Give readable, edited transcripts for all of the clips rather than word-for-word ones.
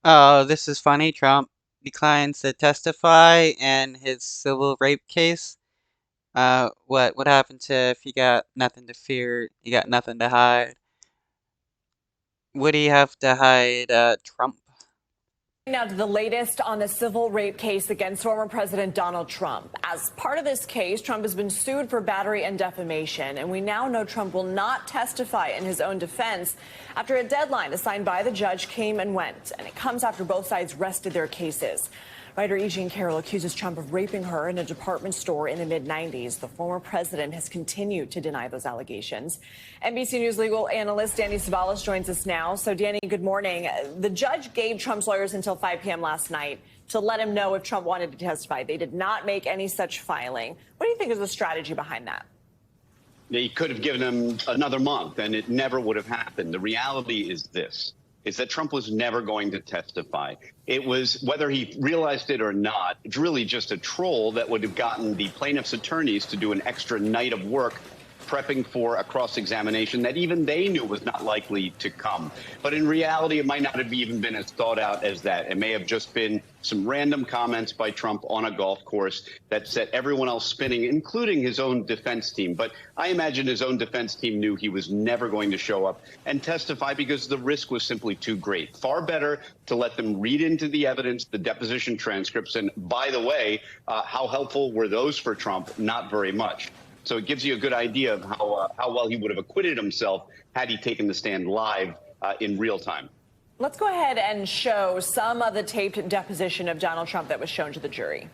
Oh, this is funny. Trump declines to testify in his civil rape case. What happened to if you got nothing to fear, you got nothing to hide? Would he have to hide Trump? Now to the latest on the civil rape case against former President Donald Trump. As part of this case, Trump has been sued for battery and defamation, and we now know Trump will not testify in his own defense after a deadline assigned by the judge came and went, and it comes after both sides rested their cases. Writer E Jean Carroll accuses Trump of raping her in a department store in the mid-90s. The former president has continued to deny those allegations. NBC News legal analyst Danny Savalas joins us now. So, Danny, good morning. The judge gave Trump's lawyers until 5 p.m. last night to let him know if Trump wanted to testify. They did not make any such filing. What do you think is the strategy behind that? They could have given him another month, and it never would have happened. The reality is this. Is that Trump was never going to testify. It was, whether he realized it or not, it's really just a troll that would have gotten the plaintiff's attorneys to do an extra night of work prepping for a cross-examination that even they knew was not likely to come. But in reality, it might not have even been as thought out as that. It may have just been some random comments by Trump on a golf course that set everyone else spinning, including his own defense team. But I imagine his own defense team knew he was never going to show up and testify because the risk was simply too great. Far better to let them read into the evidence, the deposition transcripts. And by the way, how helpful were those for Trump? Not very much. So it gives you a good idea of how well he would have acquitted himself had he taken the stand live in real time. Let's go ahead and show some of the taped deposition of Donald Trump that was shown to the jury.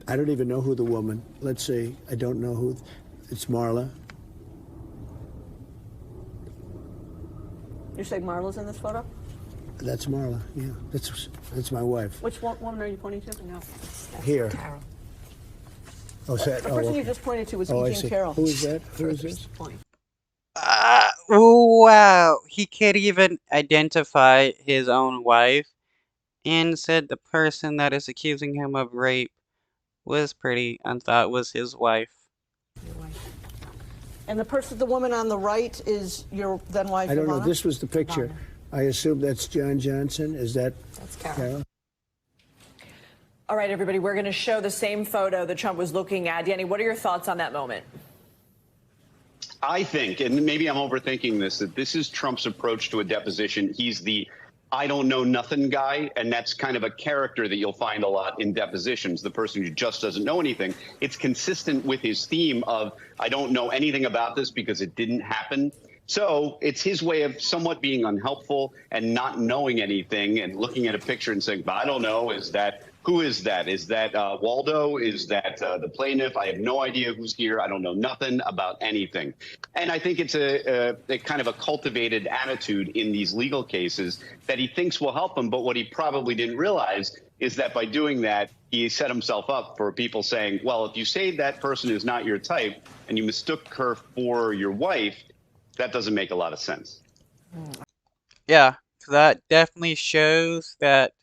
I don't even know who the woman. Let's see. I don't know who. It's Marla. You say Marla's in this photo? That's Marla. Yeah, that's my wife. Which woman are you pointing to? No. Here. Carol. Oh, is that? The person you just pointed to was E Jean Carroll. Who is that? Who is this? Wow. He can't even identify his own wife and said the person that is accusing him of rape was pretty and thought was his wife. And the woman on the right is your then wife. I don't know. Ivana? This was the picture. Ivana. I assume that's John Johnson. Is that? That's Carol. Carol? All right, everybody, we're going to show the same photo that Trump was looking at. Danny, what are your thoughts on that moment? I think, and maybe I'm overthinking this, that this is Trump's approach to a deposition. He's the I don't know nothing guy, and that's kind of a character that you'll find a lot in depositions, the person who just doesn't know anything. It's consistent with his theme of I don't know anything about this because it didn't happen. So it's his way of somewhat being unhelpful and not knowing anything and looking at a picture and saying, I don't know, who is that? Is that Waldo? Is that the plaintiff? I have no idea who's here. I don't know nothing about anything. And I think it's a kind of a cultivated attitude in these legal cases that he thinks will help him. But what he probably didn't realize is that by doing that, he set himself up for people saying, well, if you say that person is not your type and you mistook her for your wife, that doesn't make a lot of sense. Yeah, that definitely shows that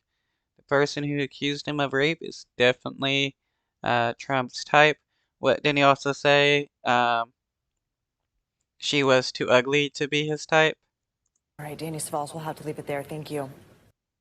the person who accused him of rape is definitely Trump's type. What didn't he also say? She was too ugly to be his type. All right, Danny Savalas, we'll have to leave it there. Thank you.